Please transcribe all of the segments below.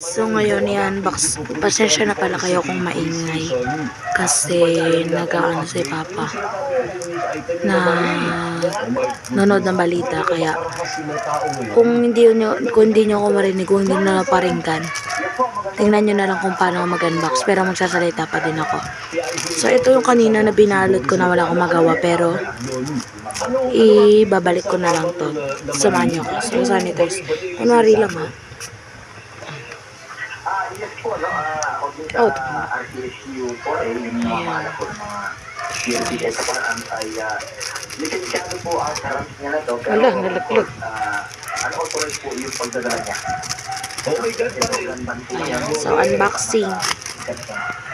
So ngayon i-unbox, pasensya na pala kayo kung maingay kasi nag-aano si Papa na nanood ng balita, kaya kung hindi nyo ako marinig, kung hindi nyo naparinggan, tingnan nyo na lang kung paano mag-unbox, pero magsasalita pa din ako. So ito yung kanina na binalot ko na wala akong magawa, pero ibabalik ko na lang to. Samahan nyo ako. So sanitize, kunwari lang ha. Yes po, no? Ako din sa RCSU po, yung mga mahal po ng mga PNP sa paraan ay lisensyado po ang karang niya na to. Wala, nalaglag. Unauthorized po yung pagdadala niya. Oh my God, Ayan, so unboxing.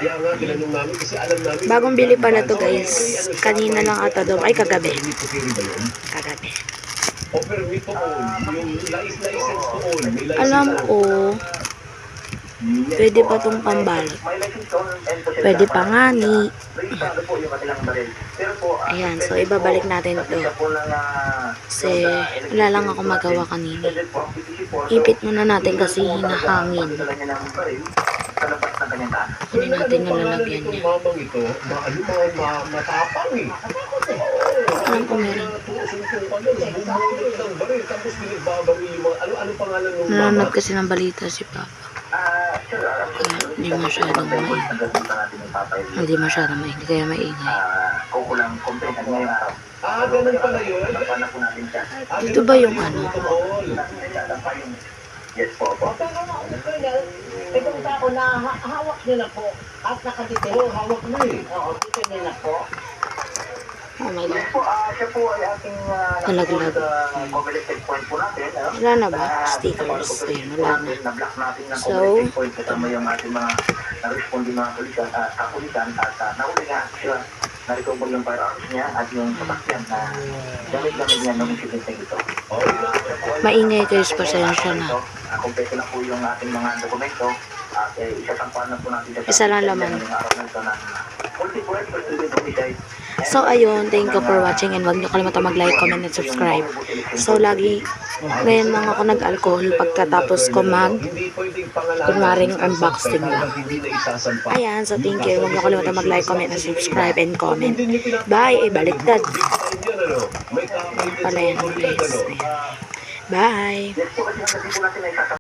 Kaya nga, ginanong namin kasi alam namin. Bagong bili pala to guys. Kanina lang ata doon. Ay, kagabi. Kagabi. O permit to own. Yung license to own. Alam ko, pwede pa itong pambalot. Pwede pa nga ni. Ayan, so ibabalik natin ito. Kasi wala lang ako magawa kanina. Ipit muna natin kasi hinahangin. Kunin natin yung lalagyan niya. Matapang eh. Alam ko meron. Nanonood kasi ng balita si Papa. Kaya hindi masyadong maingay. Hindi masyadong maingay, kaya maingay. Ganun pala yun. Dito ba yung ano? Yes po, po. Itong tao na hawak nila po at nakaditero, hawak na eh. Oo, dito nila po. Oh my God. Yes po, siya po ay ating Nalaglag. mobility checkpoint po natin. Wala na ba? Stickers. Ayun, wala na. Na-block natin ng So, mobility checkpoint kasama yung ating mga na-responding mga kapulisan at nahuli nga siya na-recover yung firearms niya at yung sasakyan na gamit-gamit niya ng incident na ito. Maingay guys, pasensya na. Kompleto na po yung ating mga dokumento at isasampan na po natin Isa lang laman. yung araw na ito ng multi-point president homicide. So ayun, thank you for watching and wag niyo kalimutan mag-like, comment, and subscribe. So lagi, ngayon lang ako nag-alcohol pagkatapos ko kunwaring unboxing lang. Ayan, so thank you. Wag niyo kalimutan mag-like, comment, and subscribe, and comment. Bye! Baliktad. Pala yan guys. Bye!